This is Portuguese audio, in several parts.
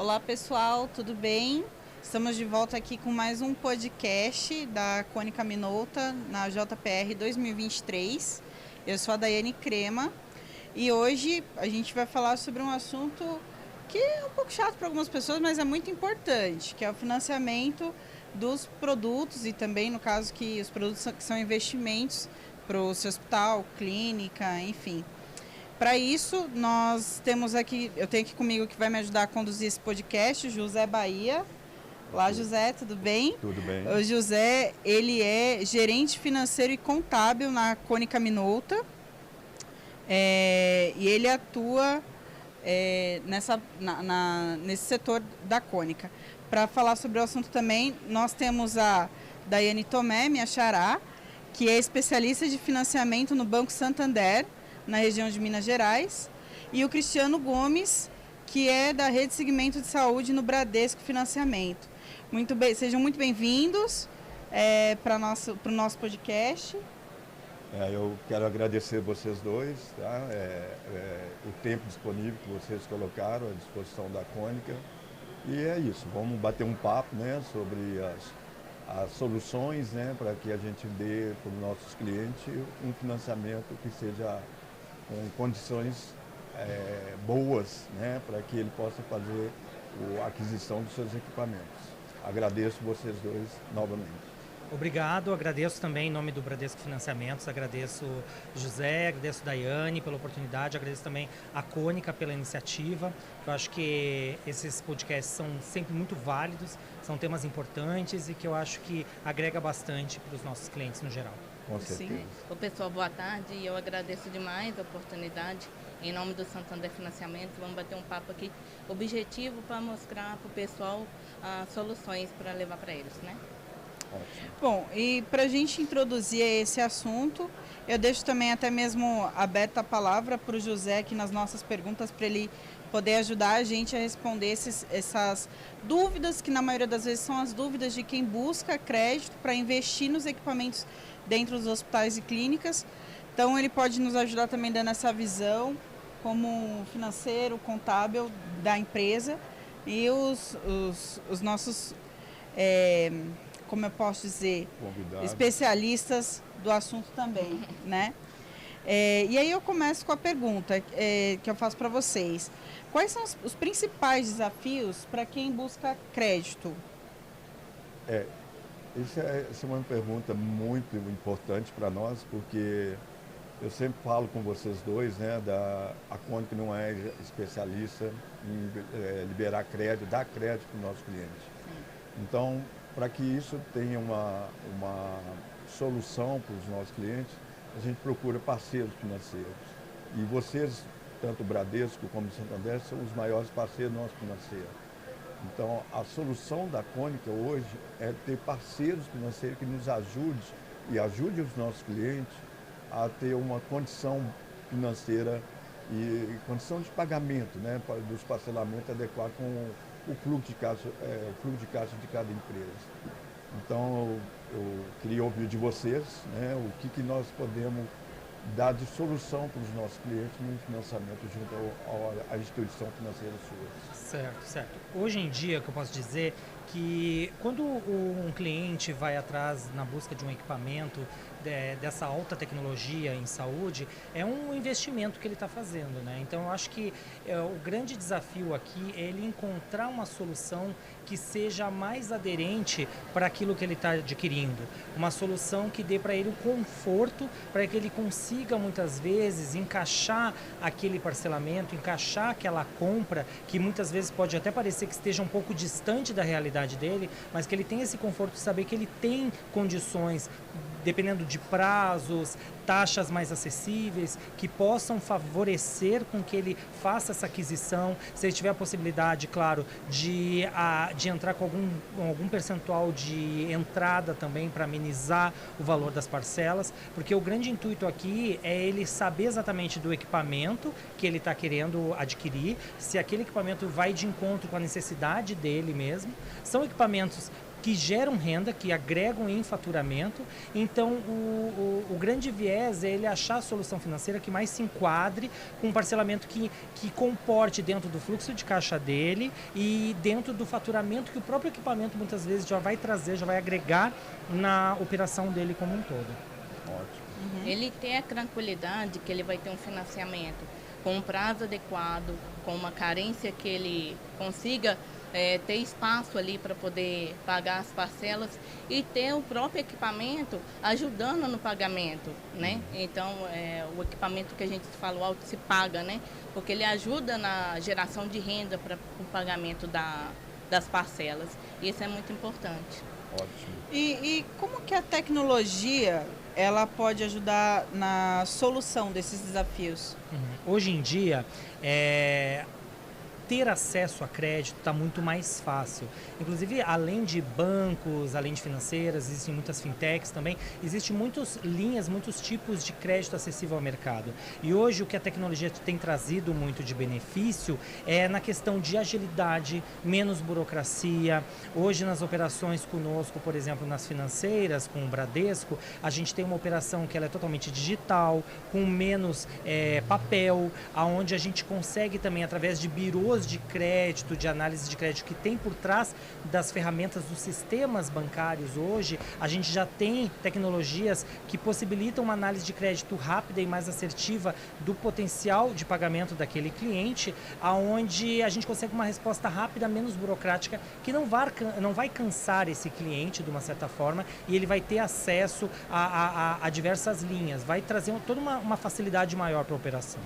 Olá pessoal, tudo bem? Estamos de volta aqui com mais um podcast da Cônica Minolta na JPR 2023. Eu sou a Daiane Crema e hoje a gente vai falar sobre um assunto que é um pouco chato para algumas pessoas, mas é muito importante, que é o financiamento dos produtos e também, no caso, que os produtos que são investimentos para o seu hospital, clínica, enfim. Para isso, nós temos aqui, eu tenho aqui comigo que vai me ajudar a conduzir esse podcast, o José Bahia. Olá, José, tudo bem? Tudo bem. O José, ele é gerente financeiro e contábil na Cônica Minolta. E ele atua nesse setor da Cônica. Para falar sobre o assunto também, nós temos a Daiane Tomé, minha xará, que é especialista de financiamento no Banco Santander, na região de Minas Gerais, e o Cristiano Gomes, que é da Rede Segmento de Saúde no Bradesco Financiamento. Muito bem, sejam muito bem-vindos para o nosso podcast. Eu quero agradecer vocês dois, tá? O tempo disponível que vocês colocaram à disposição da Cônica. E é isso, vamos bater um papo, né, sobre as soluções, né, para que a gente dê para os nossos clientes um financiamento que seja com condições boas, né, para que ele possa fazer a aquisição dos seus equipamentos. Agradeço vocês dois novamente. Obrigado, agradeço também em nome do Bradesco Financiamentos, agradeço José, agradeço Daiane pela oportunidade, agradeço também a Cônica pela iniciativa. Eu acho que esses podcasts são sempre muito válidos, são temas importantes e que eu acho que agrega bastante para os nossos clientes no geral. Com certeza. Sim. Ô, pessoal, boa tarde e eu agradeço demais a oportunidade. Em nome do Santander Financiamento, vamos bater um papo aqui objetivo para mostrar para o pessoal soluções para levar para eles, né? Ótimo. Bom, e para a gente introduzir esse assunto, eu deixo também até mesmo aberta a palavra para o José aqui nas nossas perguntas, para ele poder ajudar a gente a responder essas dúvidas, que na maioria das vezes são as dúvidas de quem busca crédito para investir nos equipamentos dentro dos hospitais e clínicas. Então ele pode nos ajudar também dando essa visão como financeiro, contábil da empresa e os nossos... como eu posso dizer, Convidado. especialistas do assunto também, né? E aí eu começo com a pergunta que eu faço para vocês. Quais são os principais desafios para quem busca crédito? Essa é uma pergunta muito importante para nós, porque eu sempre falo com vocês dois, né, a Cônica não é especialista em liberar crédito, dar crédito para o nosso cliente. Então, para que isso tenha uma solução para os nossos clientes, a gente procura parceiros financeiros. E vocês, tanto o Bradesco como o Santander, são os maiores parceiros nossos financeiros. Então, a solução da Cônica hoje é ter parceiros financeiros que nos ajudem e ajudem os nossos clientes a ter uma condição financeira e condição de pagamento, né, dos parcelamentos adequados com o fluxo de caixa de cada empresa. Então, eu queria ouvir de vocês, né, o que nós podemos dar de solução para os nossos clientes no financiamento junto à instituição financeira sua. Certo. Hoje em dia, o que eu posso dizer que quando um cliente vai atrás na busca de um equipamento dessa alta tecnologia em saúde, é um investimento que ele está fazendo, né? Então eu acho que o grande desafio aqui é ele encontrar uma solução que seja mais aderente para aquilo que ele está adquirindo, uma solução que dê para ele o conforto, para que ele consiga muitas vezes encaixar aquele parcelamento, encaixar aquela compra que muitas vezes pode até parecer que esteja um pouco distante da realidade dele, mas que ele tem esse conforto de saber que ele tem condições, dependendo de prazos, taxas mais acessíveis, que possam favorecer com que ele faça essa aquisição, se ele tiver a possibilidade, claro, de entrar com algum percentual de entrada também para amenizar o valor das parcelas, porque o grande intuito aqui é ele saber exatamente do equipamento que ele está querendo adquirir, se aquele equipamento vai de encontro com a necessidade dele mesmo. São equipamentos que geram renda, que agregam em faturamento. Então, o grande viés é ele achar a solução financeira que mais se enquadre com um parcelamento que comporte dentro do fluxo de caixa dele e dentro do faturamento que o próprio equipamento muitas vezes já vai trazer, já vai agregar na operação dele como um todo. Ótimo. Ele tem a tranquilidade que ele vai ter um financiamento com um prazo adequado, com uma carência que ele consiga ter espaço ali para poder pagar as parcelas e ter o próprio equipamento ajudando no pagamento, né? Então, o equipamento que a gente fala, o auto se paga, né? Porque ele ajuda na geração de renda para o pagamento das parcelas. E isso é muito importante. Ótimo. E como que a tecnologia ela pode ajudar na solução desses desafios? Hoje em dia, ter acesso a crédito está muito mais fácil. Inclusive, além de bancos, além de financeiras, existem muitas fintechs também, existem muitas linhas, muitos tipos de crédito acessível ao mercado. E hoje o que a tecnologia tem trazido muito de benefício é na questão de agilidade, menos burocracia. Hoje nas operações conosco, por exemplo, nas financeiras, com o Bradesco, a gente tem uma operação que ela é totalmente digital, com menos papel, aonde a gente consegue também, através de birôs de crédito, de análise de crédito que tem por trás das ferramentas dos sistemas bancários hoje, a gente já tem tecnologias que possibilitam uma análise de crédito rápida e mais assertiva do potencial de pagamento daquele cliente, aonde a gente consegue uma resposta rápida, menos burocrática, que não vai cansar esse cliente de uma certa forma e ele vai ter acesso a diversas linhas, vai trazer toda uma facilidade maior para a operação.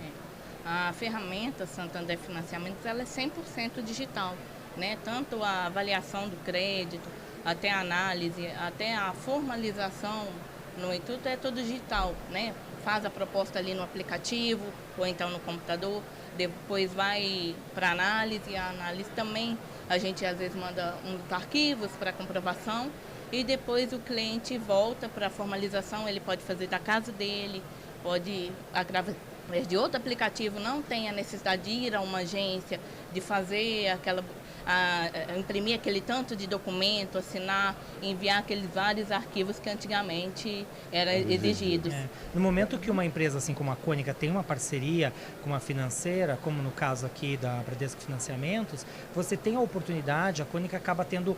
A ferramenta Santander Financiamentos ela é 100% digital, né? Tanto a avaliação do crédito, até a análise, até a formalização no intuito é tudo digital, né? Faz a proposta ali no aplicativo ou então no computador, depois vai para análise, a análise também a gente às vezes manda uns arquivos para comprovação e depois o cliente volta para a formalização, ele pode fazer da casa dele, pode de outro aplicativo, não tem a necessidade de ir a uma agência, de fazer imprimir aquele tanto de documento, assinar, enviar aqueles vários arquivos que antigamente eram exigidos. No momento que uma empresa assim como a Cônica tem uma parceria com uma financeira, como no caso aqui da Bradesco Financiamentos, você tem a oportunidade, a Cônica acaba tendo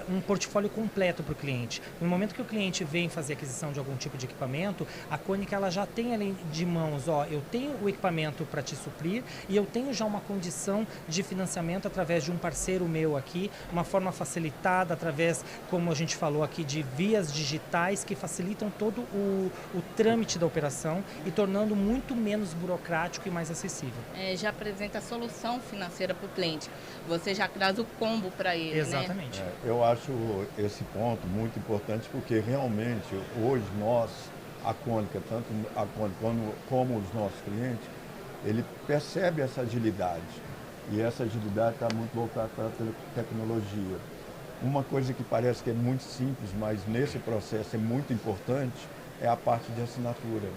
um portfólio completo para o cliente. No momento que o cliente vem fazer aquisição de algum tipo de equipamento, a Cônica ela já tem ali de mãos, eu tenho o equipamento para te suprir e eu tenho já uma condição de financiamento através de um parceiro meu aqui, uma forma facilitada através, como a gente falou aqui, de vias digitais que facilitam todo o trâmite da operação e tornando muito menos burocrático e mais acessível. Já apresenta a solução financeira para o cliente. Você já traz o combo para ele, exatamente. Né? Eu acho esse ponto muito importante porque realmente hoje nós, a Cônica, tanto a Cônica como os nossos clientes, ele percebe essa agilidade. E essa agilidade está muito voltada para a tecnologia. Uma coisa que parece que é muito simples, mas nesse processo é muito importante, é a parte de assinatura.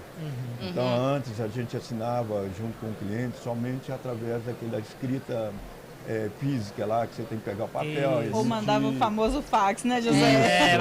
Então, antes a gente assinava junto com o cliente somente através daquela escrita física lá, que você tem que pegar o papel. Ou mandava o famoso fax, né, José?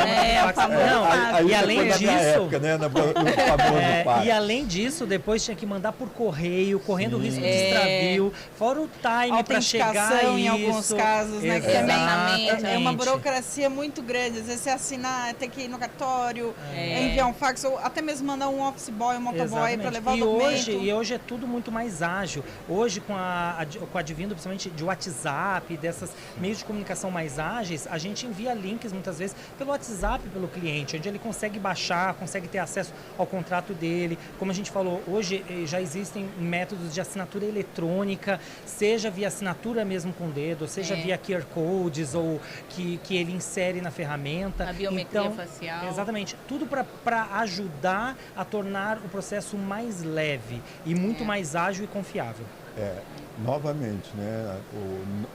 E além disso... Época, né, no famoso fax. E além disso, depois tinha que mandar por correio, correndo o risco de extravio, fora o time para chegar a isso. Em alguns casos, né, que Exatamente. é uma burocracia muito grande. Às vezes você assinar, tem que ir no cartório, enviar um fax, ou até mesmo mandar um office boy, um motoboy para levar o documento. E hoje é tudo muito mais ágil. Hoje, com o advindo, principalmente de WhatsApp, dessas meios de comunicação mais ágeis, a gente envia links muitas vezes pelo WhatsApp pelo cliente, onde ele consegue baixar, consegue ter acesso ao contrato dele. Como a gente falou, hoje já existem métodos de assinatura eletrônica, seja via assinatura mesmo com o dedo, seja via QR codes ou que ele insere na ferramenta. A biometria facial. Exatamente. Tudo para ajudar a tornar o processo mais leve e muito mais ágil e confiável. Novamente, né,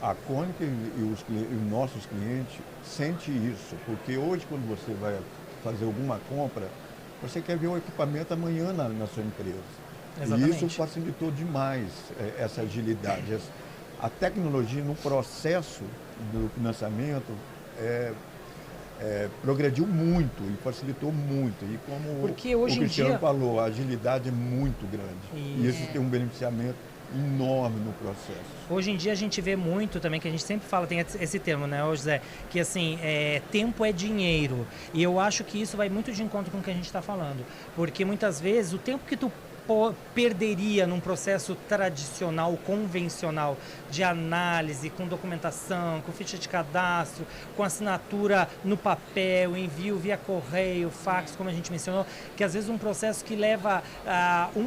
a Cônica e os nossos clientes sentem isso, porque hoje quando você vai fazer alguma compra, você quer ver o equipamento amanhã na sua empresa. Exatamente. E isso facilitou demais essa agilidade. A tecnologia no processo do financiamento progrediu muito e facilitou muito. E como Porque hoje o Cristiano em dia falou, a agilidade é muito grande. E isso tem um beneficiamento enorme no processo. Hoje em dia a gente vê muito também, que a gente sempre fala, tem esse termo, né, José, que assim, tempo é dinheiro. E eu acho que isso vai muito de encontro com o que a gente está falando. Porque muitas vezes o tempo que tu perderia num processo tradicional, convencional, de análise, com documentação, com ficha de cadastro, com assinatura no papel, envio via correio, fax, como a gente mencionou, que às vezes um processo que leva,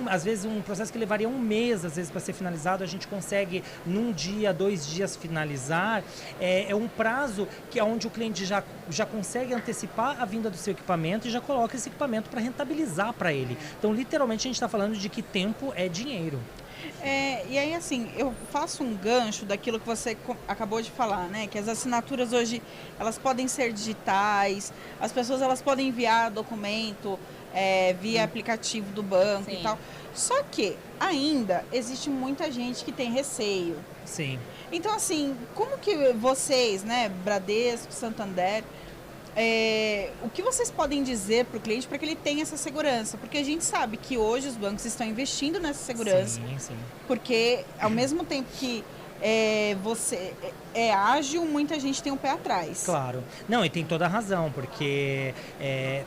às vezes um processo que levaria um mês, às vezes, para ser finalizado, a gente consegue num dia, 2 dias finalizar. É um prazo que é onde o cliente já consegue antecipar a vinda do seu equipamento e já coloca esse equipamento para rentabilizar para ele. Então, literalmente, a gente está falando de que tempo é dinheiro. E aí, assim, eu faço um gancho daquilo que você acabou de falar, né? Que as assinaturas hoje, elas podem ser digitais, as pessoas elas podem enviar documento via aplicativo do banco e tal. Só que ainda existe muita gente que tem receio. Sim. Então, assim, como que vocês, né, Bradesco, Santander, o que vocês podem dizer para o cliente para que ele tenha essa segurança? Porque a gente sabe que hoje os bancos estão investindo nessa segurança. Sim. Porque ao mesmo tempo que você é ágil, muita gente tem um pé atrás. Claro. Não, e tem toda a razão, porque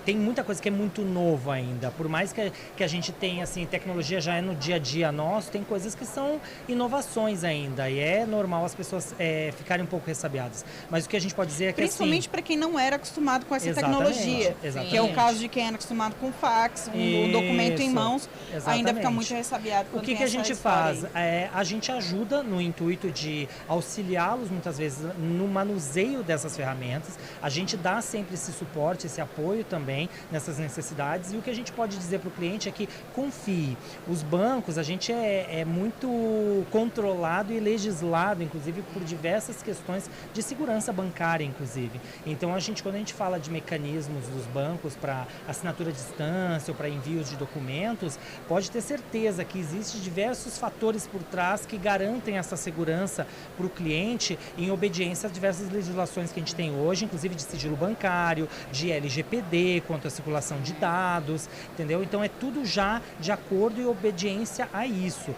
tem muita coisa que é muito novo ainda. Por mais que a gente tenha, assim, tecnologia já é no dia a dia nosso, tem coisas que são inovações ainda. E é normal as pessoas ficarem um pouco ressabiadas. Mas o que a gente pode dizer é que, principalmente assim, para quem não era acostumado com essa exatamente, tecnologia. exatamente. Que é o caso de quem era acostumado com fax, um documento em mãos, ainda fica muito ressabiado. O que a gente faz? A gente ajuda no intuito de auxiliá-los muitas vezes no manuseio dessas ferramentas. A gente dá sempre esse suporte, esse apoio também nessas necessidades, e o que a gente pode dizer para o cliente é que confie. Os bancos, a gente é muito controlado e legislado, inclusive por diversas questões de segurança bancária, inclusive. Então quando a gente fala de mecanismos dos bancos para assinatura à distância ou para envios de documentos, pode ter certeza que existem diversos fatores por trás que garantem essa segurança para o cliente em obediência a diversas legislações que a gente tem hoje, inclusive de sigilo bancário, de LGPD, quanto à circulação de dados, entendeu? Então é tudo já de acordo e obediência a isso,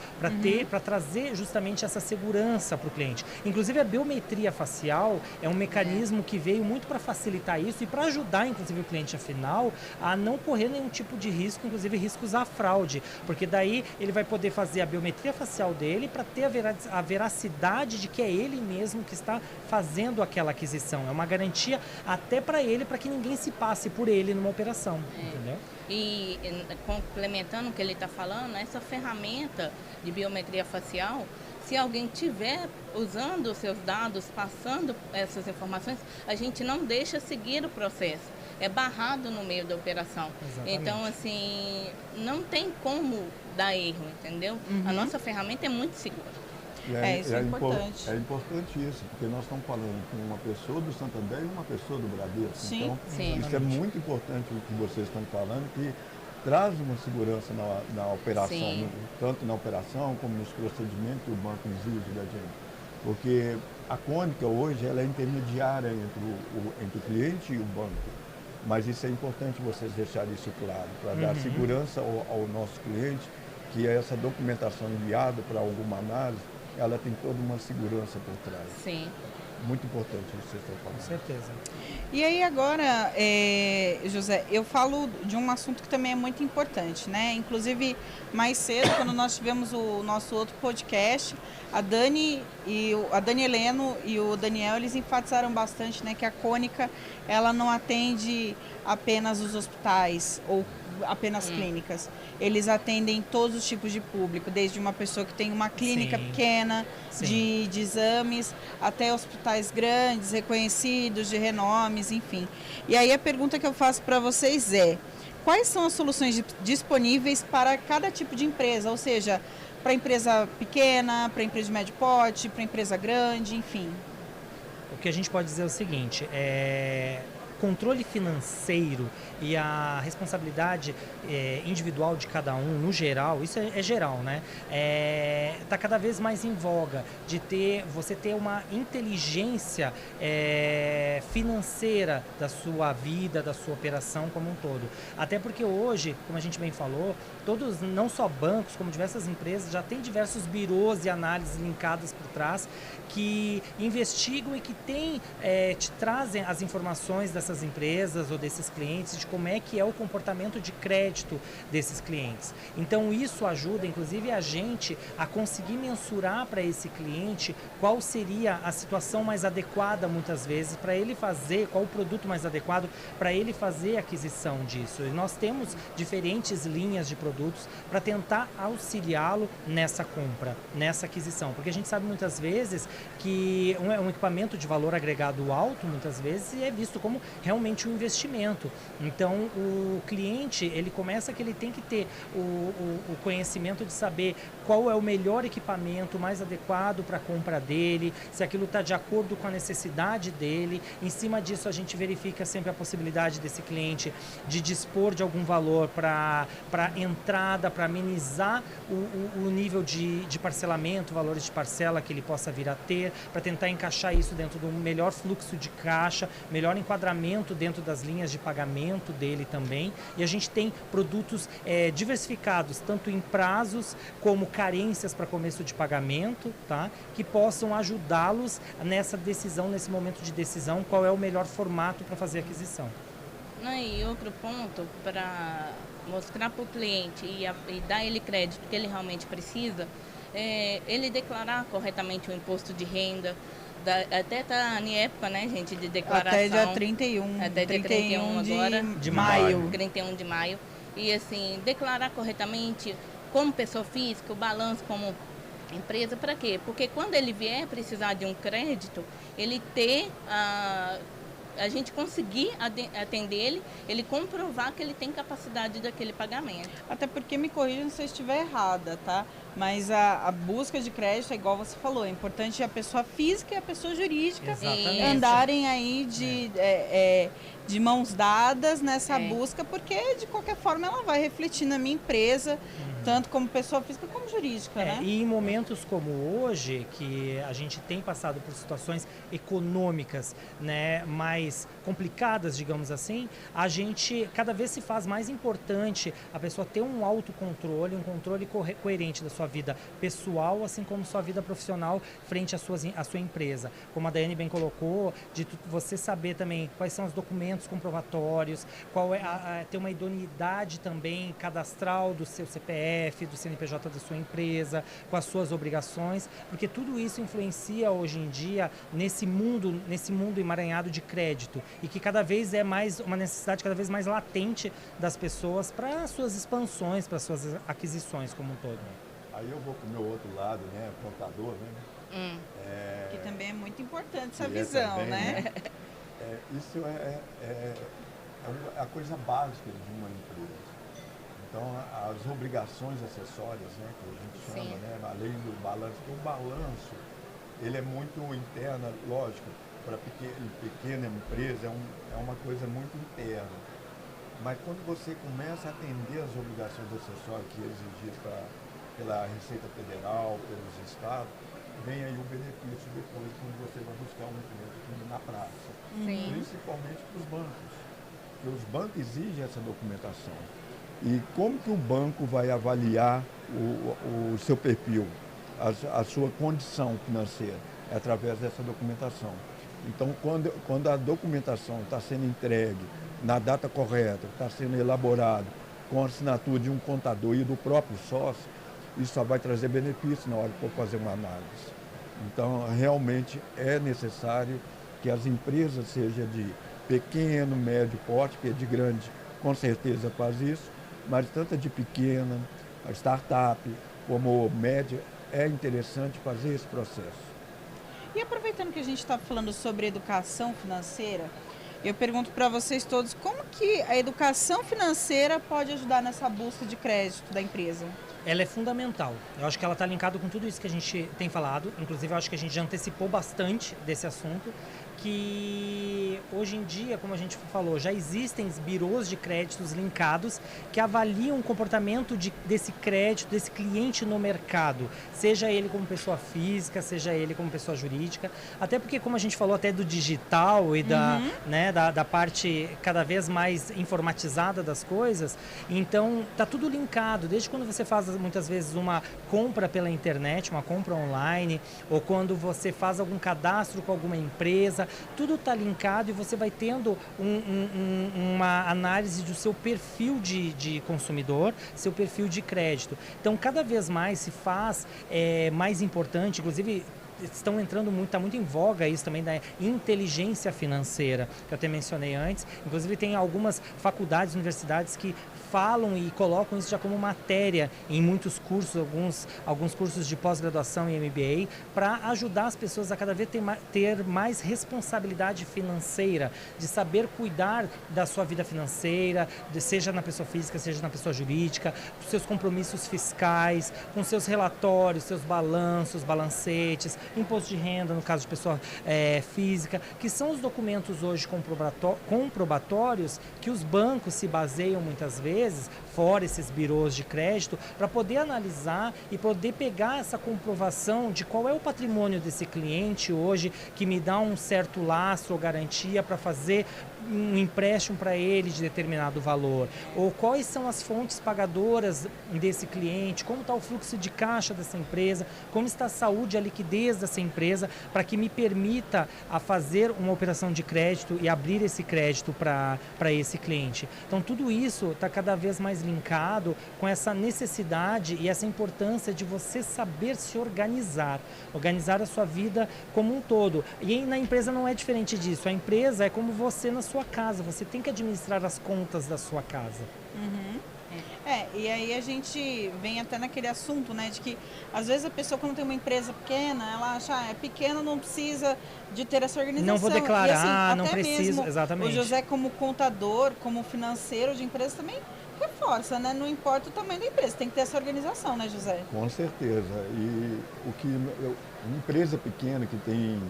para trazer justamente essa segurança para o cliente. Inclusive a biometria facial é um mecanismo que veio muito para facilitar isso e para ajudar, inclusive, o cliente final a não correr nenhum tipo de risco, inclusive riscos à fraude, porque daí ele vai poder fazer a biometria facial dele para ter a veracidade de que é ele mesmo que está fazendo aquela aquisição. É uma garantia até para ele, para que ninguém se passe por ele numa operação, entendeu? E complementando o que ele está falando, essa ferramenta de biometria facial, se alguém estiver usando os seus dados, passando essas informações, a gente não deixa seguir o processo. É barrado no meio da operação. Exatamente. Então, assim, não tem como dar erro, entendeu? A nossa ferramenta é muito segura. Isso é importante. É importante isso, porque nós estamos falando com uma pessoa do Santander e uma pessoa do Bradesco. Sim, então, isso é muito importante o que vocês estão falando, que traz uma segurança na operação, tanto na operação como nos procedimentos que o banco exige da gente. Porque a Cônica hoje ela é intermediária entre o cliente e o banco. Mas isso é importante vocês deixarem isso claro, para dar segurança ao nosso cliente, que essa documentação enviada para alguma análise, ela tem toda uma segurança por trás. Sim. Muito importante isso que vocês estão falando. Com certeza. E aí agora, José, eu falo de um assunto que também é muito importante, né? Inclusive, mais cedo, quando nós tivemos o nosso outro podcast, a Dani Heleno e o Daniel, eles enfatizaram bastante, né, que a Cônica, ela não atende apenas os hospitais ou apenas clínicas. Eles atendem todos os tipos de público, desde uma pessoa que tem uma clínica pequena de exames, até hospitais grandes, reconhecidos, de renomes, enfim. E aí a pergunta que eu faço para vocês é: quais são as soluções disponíveis para cada tipo de empresa? Ou seja, para empresa pequena, para empresa de médio porte, para empresa grande, enfim. O que a gente pode dizer é o seguinte, controle financeiro e a responsabilidade individual de cada um, no geral, isso é geral, né? Está cada vez mais em voga de você ter uma inteligência financeira da sua vida, da sua operação como um todo. Até porque hoje, como a gente bem falou, todos, não só bancos, como diversas empresas, já tem diversos birôs e análises linkadas por trás que investigam e que te trazem as informações dessas empresas ou desses clientes de como é que é o comportamento de crédito desses clientes. Então isso ajuda, inclusive, a gente a conseguir mensurar para esse cliente qual seria a situação mais adequada, muitas vezes, para ele fazer, qual o produto mais adequado para ele fazer a aquisição disso. E nós temos diferentes linhas de produtos para tentar auxiliá-lo nessa compra, nessa aquisição, porque a gente sabe muitas vezes que um equipamento de valor agregado alto, muitas vezes, é visto como realmente um investimento. Então, o cliente, ele começa que ele tem que ter o conhecimento de saber qual é o melhor equipamento mais adequado para a compra dele, se aquilo está de acordo com a necessidade dele. Em cima disso, a gente verifica sempre a possibilidade desse cliente de dispor de algum valor para entrada, para amenizar o nível de parcelamento, valores de parcela que ele possa vir a ter, para tentar encaixar isso dentro do melhor fluxo de caixa, melhor enquadramento dentro das linhas de pagamento dele também. E a gente tem produtos diversificados, tanto em prazos como carências para começo de pagamento, tá? Que possam ajudá-los nessa decisão, nesse momento de decisão, qual é o melhor formato para fazer a aquisição. E outro ponto, para mostrar para o cliente e dar ele crédito que ele realmente precisa, ele declarar corretamente o imposto de renda. Até está em época, né, gente, de declaração. Até dia 31. Até dia 31 agora. De maio. 31 de maio. E assim, declarar corretamente como pessoa física, o balanço como empresa, para quê? Porque quando ele vier precisar de um crédito, ele ter a gente conseguir atender ele comprovar que ele tem capacidade daquele pagamento. Até porque, me corrijam se eu estiver errada, tá? Mas a busca de crédito é igual você falou, é importante a pessoa física e a pessoa jurídica andarem aí de mãos dadas nessa busca, porque de qualquer forma ela vai refletir na minha empresa, tanto como pessoa física como jurídica, né? E em momentos como hoje, que a gente tem passado por situações econômicas, né, mais complicadas, digamos assim, a gente cada vez se faz mais importante a pessoa ter um autocontrole, um controle coerente da sua vida pessoal, assim como sua vida profissional frente à sua empresa. Como a Daiane bem colocou, de você saber também quais são os documentos comprovatórios, qual é ter uma idoneidade também cadastral do seu CPF, do CNPJ da sua empresa, com as suas obrigações, porque tudo isso influencia hoje em dia nesse mundo emaranhado de crédito, e que cada vez é mais uma necessidade cada vez mais latente das pessoas para suas expansões, para suas aquisições como um todo. Aí eu vou para o meu outro lado, né, contador, né? Que também é muito importante essa visão, também, né? Isso é a coisa básica de uma empresa. Então, as obrigações acessórias, né, que a gente chama, né, além do balanço, o balanço, ele é muito interno, lógico, para pequena empresa é uma coisa muito interna. Mas quando você começa a atender as obrigações acessórias que é exigidas pela Receita Federal, pelos estados, vem aí o benefício depois quando você vai buscar um cliente na praça. Principalmente para os bancos, porque os bancos exigem essa documentação. E como que o banco vai avaliar o seu perfil, a sua condição financeira? É através dessa documentação. Então, quando a documentação está sendo entregue na data correta, está sendo elaborado com a assinatura de um contador e do próprio sócio, isso só vai trazer benefício na hora que for fazer uma análise. Então, realmente é necessário que as empresas sejam de pequeno, médio porte, porque de grande com certeza faz isso, mas tanto de pequena, a startup, como média, é interessante fazer esse processo. E aproveitando que a gente está falando sobre educação financeira, eu pergunto para vocês todos como que a educação financeira pode ajudar nessa busca de crédito da empresa? Ela é fundamental. Eu acho que ela está linkada com tudo isso que a gente tem falado. Inclusive, eu acho que a gente já antecipou bastante desse assunto, que hoje em dia, como a gente falou, já existem birôs de créditos linkados que avaliam o comportamento desse crédito, desse cliente no mercado, seja ele como pessoa física, seja ele como pessoa jurídica, até porque, como a gente falou até do digital e da parte cada vez mais informatizada das coisas, então tá tudo linkado, desde quando você faz muitas vezes uma compra pela internet, uma compra online, ou quando você faz algum cadastro com alguma empresa, tudo está linkado e você vai tendo uma análise do seu perfil de consumidor, seu perfil de crédito. Então, cada vez mais se faz mais importante, inclusive estão entrando muito, está muito em voga isso também da inteligência financeira, que eu até mencionei antes. Inclusive tem algumas faculdades, universidades que falam e colocam isso já como matéria em muitos cursos, alguns cursos de pós-graduação e MBA, para ajudar as pessoas a cada vez ter mais responsabilidade financeira, de saber cuidar da sua vida financeira, seja na pessoa física, seja na pessoa jurídica, dos seus compromissos fiscais, com seus relatórios, seus balanços, balancetes, imposto de renda, no caso de pessoa física, que são os documentos hoje comprobatórios que os bancos se baseiam muitas vezes, fora esses birôs de crédito, para poder analisar e poder pegar essa comprovação de qual é o patrimônio desse cliente hoje, que me dá um certo lastro ou garantia para fazer um empréstimo para ele de determinado valor, ou quais são as fontes pagadoras desse cliente, como está o fluxo de caixa dessa empresa, como está a saúde, a liquidez dessa empresa, para que me permita a fazer uma operação de crédito e abrir esse crédito para esse cliente. Então tudo isso está cada vez mais linkado com essa necessidade e essa importância de você saber se organizar a sua vida como um todo. E na empresa não é diferente disso, a empresa é como você na sua casa, você tem que administrar as contas da sua casa. E aí a gente vem até naquele assunto, né, de que às vezes a pessoa quando tem uma empresa pequena, ela acha, é pequena, não precisa de ter essa organização. Não vou declarar, e, assim, não preciso, exatamente. O José como contador, como financeiro de empresa também reforça, né, não importa o tamanho da empresa, tem que ter essa organização, né, José? Com certeza, e uma empresa pequena que tem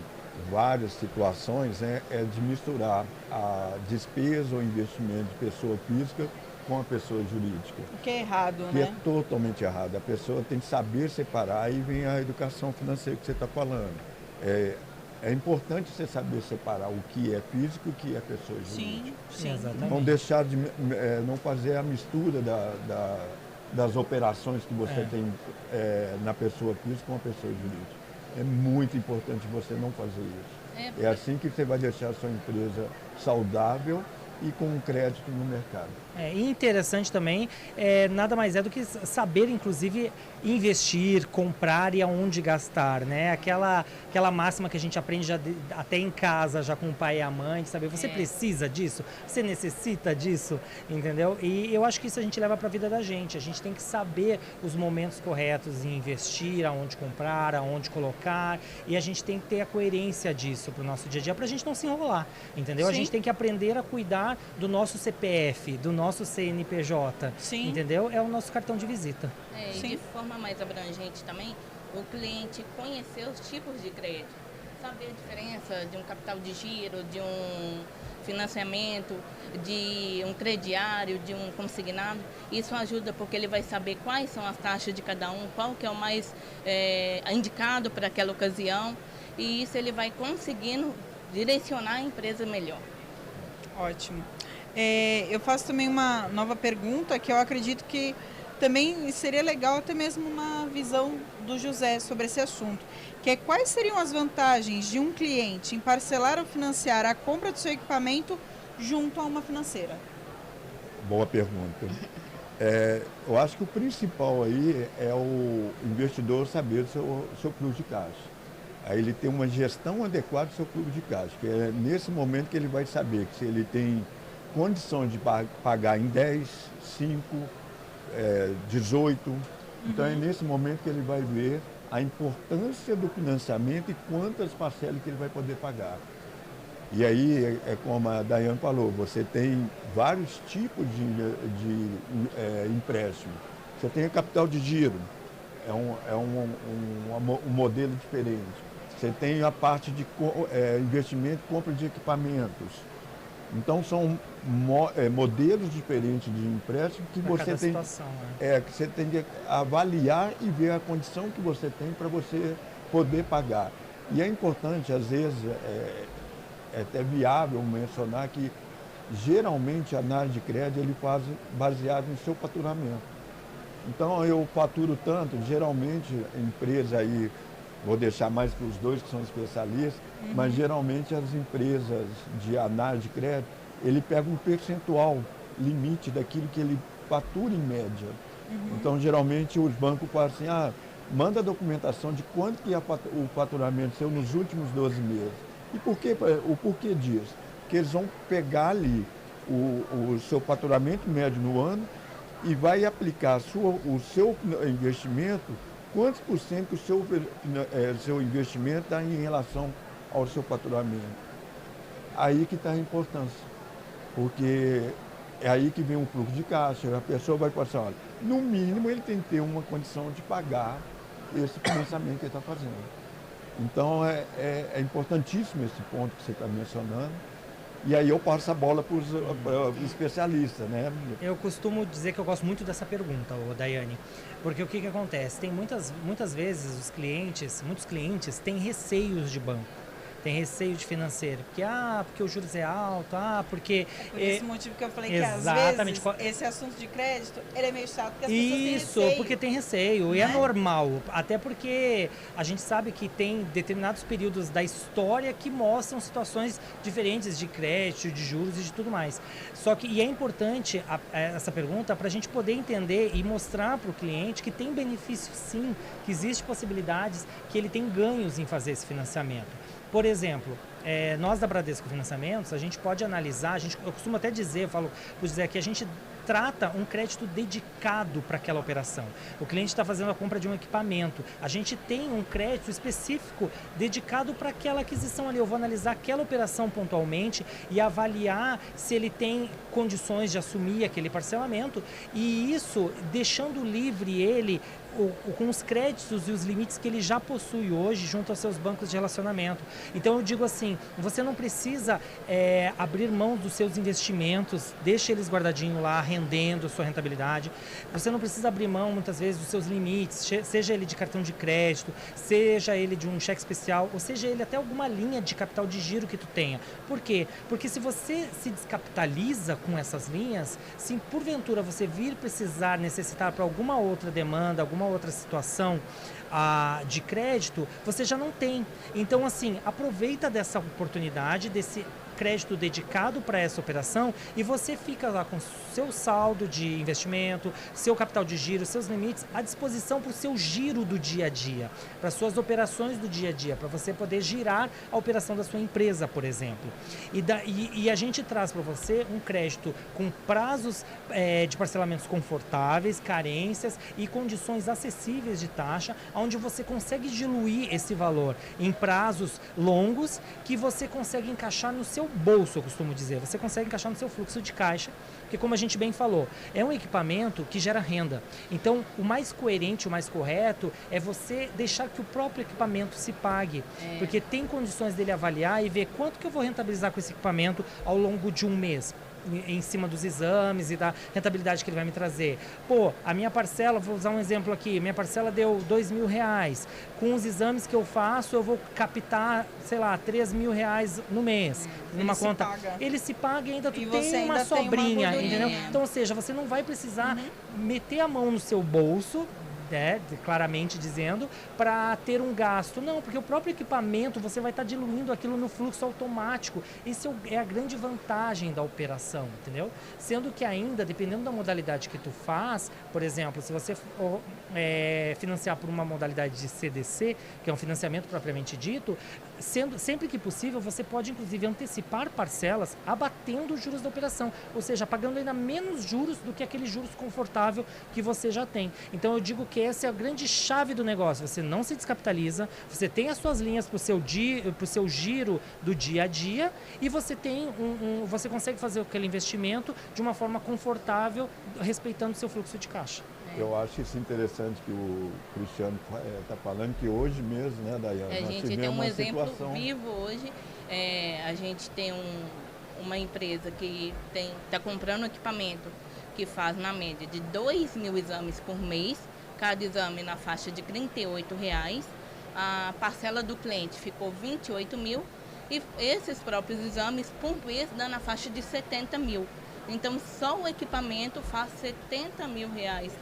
várias situações, né, é de misturar a despesa ou investimento de pessoa física com a pessoa jurídica. O que é errado, que né? é totalmente errado. A pessoa tem que saber separar, e vem a educação financeira que você está falando. É importante você saber separar o que é físico e o que é pessoa jurídica. Sim. Exatamente. Não deixar de não fazer a mistura das operações que você tem na pessoa física com a pessoa jurídica. É muito importante você não fazer isso. É assim que você vai deixar a sua empresa saudável e com um crédito no mercado. E interessante também, nada mais é do que saber, inclusive, investir, comprar e aonde gastar, né? Aquela máxima que a gente aprende até em casa, já com o pai e a mãe, de saber, você precisa disso? Você necessita disso? Entendeu? E eu acho que isso a gente leva para a vida da gente. A gente tem que saber os momentos corretos em investir, aonde comprar, aonde colocar, e a gente tem que ter a coerência disso para o nosso dia a dia, para a gente não se enrolar, entendeu? Sim. A gente tem que aprender a cuidar do nosso CPF, do nosso CNPJ, Sim. Entendeu? É o nosso cartão de visita. E de forma mais abrangente também, o cliente conhecer os tipos de crédito, saber a diferença de um capital de giro, de um financiamento, de um crediário, de um consignado. Isso ajuda porque ele vai saber quais são as taxas de cada um, qual que é o mais indicado para aquela ocasião, e isso ele vai conseguindo direcionar a empresa melhor. Ótimo. Eu faço também uma nova pergunta que eu acredito que também seria legal até mesmo uma visão do José sobre esse assunto, que é quais seriam as vantagens de um cliente em parcelar ou financiar a compra do seu equipamento junto a uma financeira? Boa pergunta. Eu acho que o principal aí é o investidor saber o seu fluxo de caixa. Aí ele tem uma gestão adequada do seu fluxo de caixa, que é nesse momento que ele vai saber que se ele tem condições de pagar em 10, 5, 18. Então é nesse momento que ele vai ver a importância do financiamento e quantas parcelas que ele vai poder pagar. E aí, como a Daiane falou, você tem vários tipos de empréstimo. Você tem a capital de giro, é um modelo diferente. você tem a parte de investimento e compra de equipamentos. Então, são modelos diferentes de empréstimo que você tem, situação, que você tem que avaliar e ver a condição que você tem para você poder pagar. E é importante, às vezes, é até viável mencionar que, geralmente, a análise de crédito ele faz baseado no seu faturamento. Então, eu faturo tanto, geralmente, empresas aí, vou deixar mais para os dois que são especialistas, mas geralmente as empresas de análise de crédito, ele pega um percentual limite daquilo que ele fatura em média. Então, geralmente, os bancos falam assim, manda a documentação de quanto que é o faturamento seu nos últimos 12 meses. E o porquê disso? Porque eles vão pegar ali o seu faturamento médio no ano e vai aplicar o seu investimento, quantos por cento que o seu investimento dá em relação ao seu faturamento. Aí que está a importância, porque é aí que vem um fluxo de caixa, a pessoa vai passar, olha, no mínimo ele tem que ter uma condição de pagar esse financiamento que ele está fazendo. Então é importantíssimo esse ponto que você está mencionando. E aí eu passo a bola para os especialistas, né? Eu costumo dizer que eu gosto muito dessa pergunta, Daiane, porque o que acontece? Tem muitas vezes muitos clientes têm receios de banco, tem receio de financeiro, porque o juros é alto, porque... Por esse motivo que eu falei que às vezes esse assunto de crédito, ele é meio chato, porque as pessoas têm receio. Isso, porque tem receio, e é normal, até porque a gente sabe que tem determinados períodos da história que mostram situações diferentes de crédito, de juros e de tudo mais. Só que, e é importante essa pergunta para a gente poder entender e mostrar para o cliente que tem benefício sim, que existem possibilidades, que ele tem ganhos em fazer esse financiamento. Por exemplo, nós da Bradesco Financiamentos, a gente pode analisar, eu costumo até dizer, que a gente trata um crédito dedicado para aquela operação. O cliente está fazendo a compra de um equipamento. A gente tem um crédito específico dedicado para aquela aquisição ali. Eu vou analisar aquela operação pontualmente e avaliar se ele tem condições de assumir aquele parcelamento, e isso deixando livre ele com os créditos e os limites que ele já possui hoje junto aos seus bancos de relacionamento. Então eu digo assim, você não precisa abrir mão dos seus investimentos, deixa eles guardadinho lá, rendendo a sua rentabilidade. Você não precisa abrir mão muitas vezes dos seus limites, seja ele de cartão de crédito, seja ele de um cheque especial, ou seja ele até alguma linha de capital de giro que tu tenha. Por quê? Porque se você se descapitaliza com essas linhas, se porventura você vir precisar, necessitar para alguma outra demanda, alguma outra situação de crédito, você já não tem. Então, assim, aproveita dessa oportunidade, desse crédito dedicado para essa operação, e você fica lá com seu saldo de investimento, seu capital de giro, seus limites à disposição para o seu giro do dia a dia, para suas operações do dia a dia, para você poder girar a operação da sua empresa, por exemplo. E a gente traz para você um crédito com prazos de parcelamentos confortáveis, carências e condições acessíveis de taxa, onde você consegue diluir esse valor em prazos longos que você consegue encaixar no seu bolso, eu costumo dizer. Você consegue encaixar no seu fluxo de caixa, porque, como a gente bem falou, é um equipamento que gera renda. Então, o mais coerente, o mais correto é você deixar que o próprio equipamento se pague, porque tem condições dele avaliar e ver quanto que eu vou rentabilizar com esse equipamento ao longo de um mês, em cima dos exames e da rentabilidade que ele vai me trazer. A minha parcela, vou usar um exemplo aqui, minha parcela deu R$2.000. Com os exames que eu faço, eu vou captar, sei lá, R$3.000 no mês. Numa conta. Ele se paga e ainda tu tem uma sobrinha, entendeu? Então, ou seja, você não vai precisar meter a mão no seu bolso, claramente dizendo, para ter um gasto. Não, porque o próprio equipamento, você vai estar diluindo aquilo no fluxo automático. Isso é a grande vantagem da operação, entendeu? Sendo que ainda, dependendo da modalidade que tu faz, por exemplo, se você for financiar por uma modalidade de CDC, que é um financiamento propriamente dito, sempre que possível, você pode inclusive antecipar parcelas abatendo os juros da operação, ou seja, pagando ainda menos juros do que aquele juros confortável que você já tem. Então eu digo que essa é a grande chave do negócio. Você não se descapitaliza, você tem as suas linhas para o seu giro do dia a dia, e você tem você consegue fazer aquele investimento de uma forma confortável, respeitando o seu fluxo de caixa. Eu acho isso interessante que o Cristiano está falando, que hoje mesmo, né, Daiane? A nós gente tem tivemos um uma exemplo situação. vivo hoje. A gente tem uma empresa que está comprando equipamento que faz na média de 2.000 exames por mês, cada exame na faixa de R$ 38,00. A parcela do cliente ficou 28 mil e esses próprios exames por mês dá na faixa de 70 mil. Então só o equipamento faz R$70 mil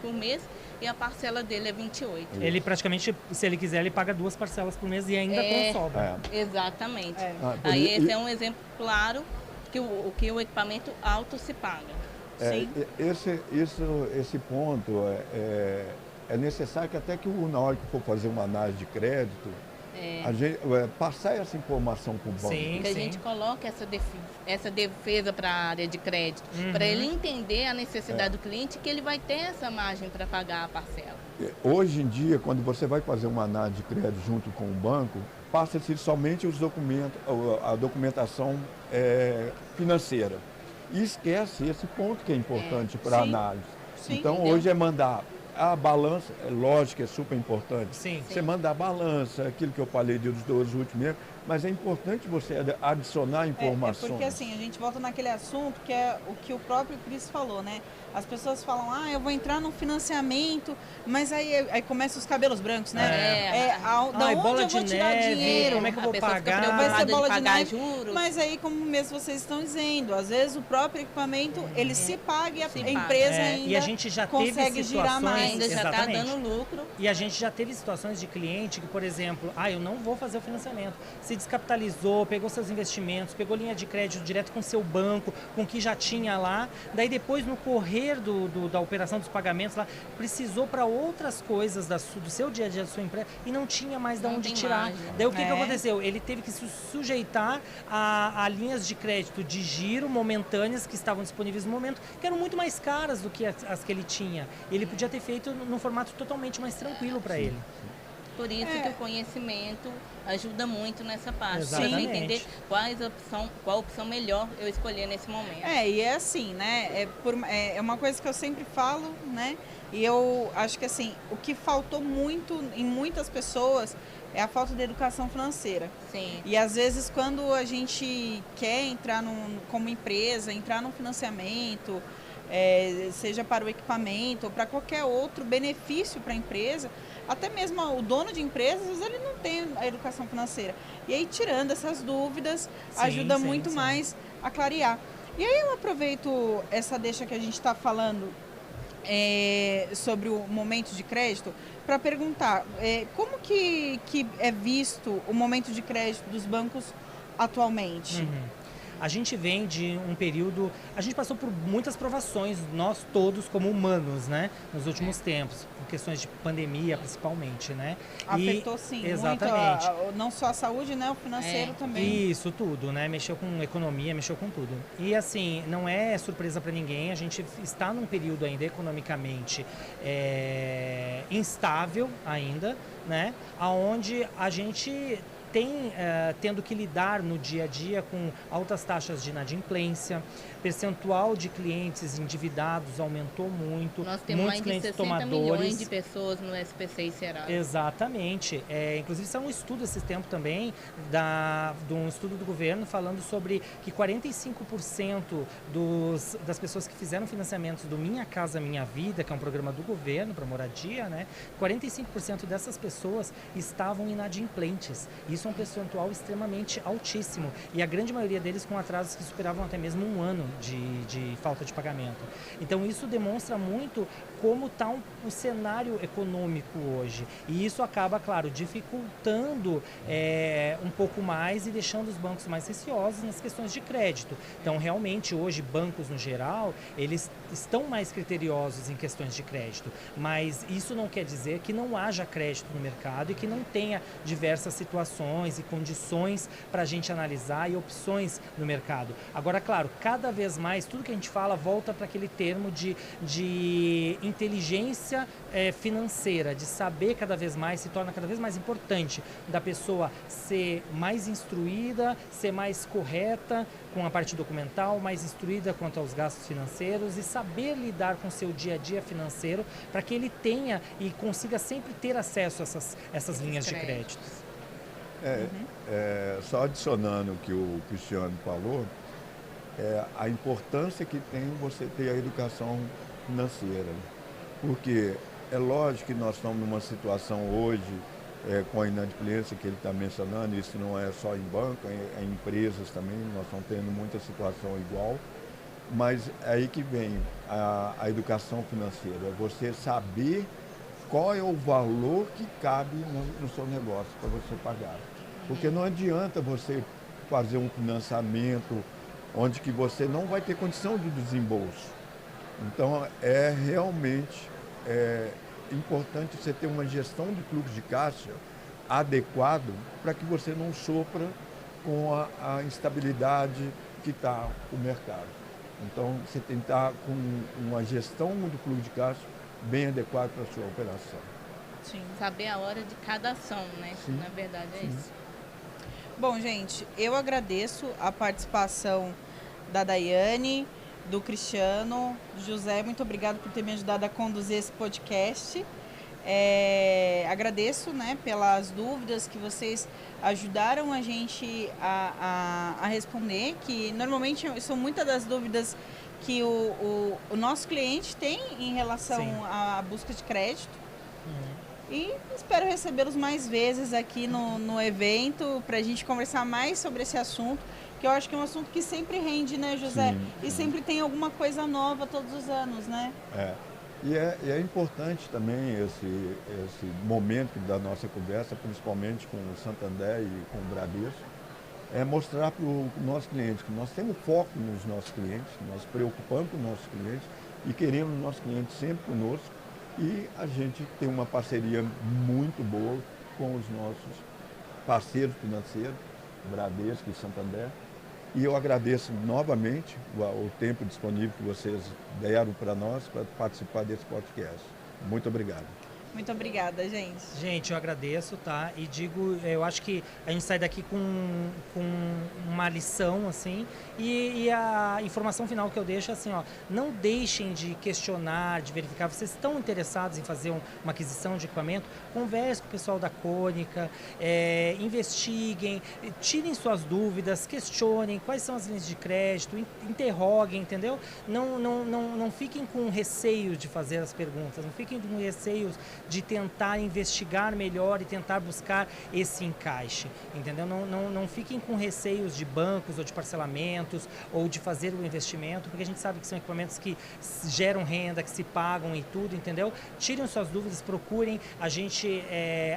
por mês e a parcela dele é 28. Ele praticamente, se ele quiser, ele paga 2 parcelas por mês e ainda com sobra. Exatamente. Aí esse é um exemplo claro que o equipamento alto se paga. Sim. Esse ponto é necessário que até que na hora que for fazer uma análise de crédito, a gente, passar essa informação para o banco. Sim, que a gente coloque essa defesa para a área de crédito, para ele entender a necessidade do cliente, que ele vai ter essa margem para pagar a parcela. Hoje em dia, quando você vai fazer uma análise de crédito junto com o banco, passa-se somente os documentos, a documentação financeira. E esquece esse ponto que é importante para a análise. Sim, então, entendeu? hoje é mandar a balança, lógico que é super importante. Sim. Você manda a balança, aquilo que eu falei dos 2 últimos meses, mas é importante você adicionar informações. Porque assim, a gente volta naquele assunto que é o que o próprio Cris falou, né? As pessoas falam, eu vou entrar no financiamento, mas aí começam os cabelos brancos, né? Da onde bola eu vou de tirar neve, dinheiro? como é que eu vou pagar? Vai ser bola de pagar neve. juros. Mas aí, como mesmo vocês estão dizendo, às vezes o próprio equipamento, ele se paga e a paga. empresa ainda e a gente já consegue teve girar mais. Ainda já está Exatamente. dando lucro. E a gente já teve situações de cliente que, por exemplo, eu não vou fazer o financiamento. Se descapitalizou, pegou seus investimentos, pegou linha de crédito direto com seu banco, com o que já tinha lá. Daí depois, no correr da operação dos pagamentos lá, precisou para outras coisas do seu dia a dia, da sua empresa, e não tinha mais de onde tirar. Margem. Daí o que aconteceu? Ele teve que se sujeitar a linhas de crédito de giro momentâneas que estavam disponíveis no momento, que eram muito mais caras do que as que ele tinha. Ele podia ter feito num formato totalmente mais tranquilo para ele. Por isso que o conhecimento ajuda muito nessa parte. Exatamente. Para entender qual opção melhor eu escolher nesse momento. E é assim, né? É uma coisa que eu sempre falo, né? E eu acho que assim, o que faltou muito em muitas pessoas é a falta de educação financeira. Sim. E às vezes quando a gente quer entrar como empresa, entrar num financiamento, seja para o equipamento ou para qualquer outro benefício para a empresa, até mesmo o dono de empresas, às vezes ele não tem a educação financeira. E aí, tirando essas dúvidas, ajuda muito mais a clarear. E aí eu aproveito essa deixa que a gente está falando sobre o momento de crédito para perguntar como que é visto o momento de crédito dos bancos atualmente? A gente vem de um período, a gente passou por muitas provações, nós todos como humanos, né, nos últimos tempos, por questões de pandemia principalmente, né. Afetou sim, exatamente. muito, não só a saúde, né, o financeiro também. Isso tudo, né, mexeu com economia, mexeu com tudo. E assim, não é surpresa para ninguém, a gente está num período ainda economicamente instável ainda, né, aonde a gente tendo que lidar no dia a dia com altas taxas de inadimplência, percentual de clientes endividados aumentou muito, Nós temos muitos mais de clientes 60 tomadores. milhões de pessoas no SPC e Serasa. Exatamente. Inclusive, isso é um estudo esse tempo também, de um estudo do governo falando sobre que 45% das pessoas que fizeram financiamentos do Minha Casa Minha Vida, que é um programa do governo para moradia, né, 45% dessas pessoas estavam inadimplentes. Isso é um percentual extremamente altíssimo. E a grande maioria deles com atrasos que superavam até mesmo um ano de falta de pagamento. Então isso demonstra muito como está o cenário econômico hoje. E isso acaba, claro, dificultando um pouco mais e deixando os bancos mais receosos nas questões de crédito. Então, realmente, hoje, bancos no geral, eles estão mais criteriosos em questões de crédito. Mas isso não quer dizer que não haja crédito no mercado e que não tenha diversas situações informações e condições para a gente analisar e opções no mercado. Agora, claro, cada vez mais, tudo que a gente fala volta para aquele termo de inteligência financeira, de saber cada vez mais, se torna cada vez mais importante da pessoa ser mais instruída, ser mais correta com a parte documental, mais instruída quanto aos gastos financeiros e saber lidar com o seu dia a dia financeiro para que ele tenha e consiga sempre ter acesso a essas linhas de créditos. Só adicionando o que o Cristiano falou, a importância que tem você ter a educação financeira. Porque é lógico que nós estamos numa situação hoje, com a inadimplência que ele está mencionando, isso não é só em banco, é em empresas também, nós estamos tendo muita situação igual, mas é aí que vem a educação financeira, é você saber qual é o valor que cabe no seu negócio para você pagar. Porque não adianta você fazer um financiamento onde que você não vai ter condição de desembolso. Então, é realmente importante você ter uma gestão de fluxo de caixa adequado para que você não sofra com a instabilidade que está o mercado. Então, você tem que estar com uma gestão do fluxo de caixa bem adequada para a sua operação. Sim. Saber a hora de cada ação, né? Sim. Na verdade é isso. Bom, gente, eu agradeço a participação da Daiane, do Cristiano, do José. Muito obrigado por ter me ajudado a conduzir esse podcast. Agradeço, né, pelas dúvidas que vocês ajudaram a gente a responder, que normalmente são muitas das dúvidas que o nosso cliente tem em relação à busca de crédito. E espero recebê-los mais vezes aqui no evento para a gente conversar mais sobre esse assunto, que eu acho que é um assunto que sempre rende, né, José? Sim. E sempre tem alguma coisa nova todos os anos, né? E é importante também esse momento da nossa conversa, principalmente com o Santander e com o Bradesco, mostrar para o nosso cliente que nós temos foco nos nossos clientes, nós preocupamos com os nossos clientes e queremos o nosso cliente sempre conosco. E a gente tem uma parceria muito boa com os nossos parceiros financeiros, Bradesco e Santander. E eu agradeço novamente o tempo disponível que vocês deram para nós para participar desse podcast. Muito obrigado. Muito obrigada, gente. Gente, eu agradeço, tá? E digo, eu acho que a gente sai daqui com uma lição, assim, e a informação final que eu deixo é assim, ó, não deixem de questionar, de verificar. Vocês estão interessados em fazer uma aquisição de equipamento? Converse com o pessoal da Cônica, investiguem, tirem suas dúvidas, questionem quais são as linhas de crédito, interroguem, entendeu? Não fiquem com receio de fazer as perguntas, não fiquem com receios de tentar investigar melhor e tentar buscar esse encaixe, entendeu? Não fiquem com receios de bancos ou de parcelamentos ou de fazer o investimento, porque a gente sabe que são equipamentos que geram renda, que se pagam e tudo, entendeu? Tirem suas dúvidas, procurem, a gente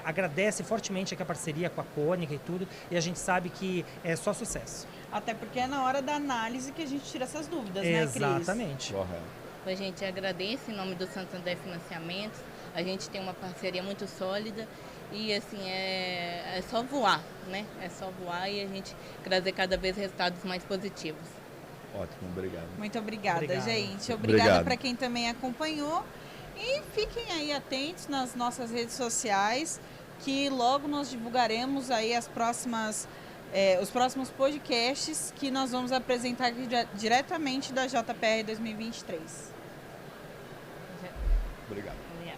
agradece fortemente aqui a parceria com a Cônica e tudo, e a gente sabe que é só sucesso. Até porque é na hora da análise que a gente tira essas dúvidas, né, Cris? Exatamente. Correto. A gente agradece em nome do Santander Financiamentos. A gente tem uma parceria muito sólida e assim é só voar, né? É só voar e a gente trazer cada vez resultados mais positivos. Ótimo, obrigado. Muito obrigada, Obrigado. gente. Obrigada Obrigado. para quem também acompanhou. E fiquem aí atentos nas nossas redes sociais, que logo nós divulgaremos aí os próximos podcasts que nós vamos apresentar aqui diretamente da JPR 2023. Obrigado. Obrigada.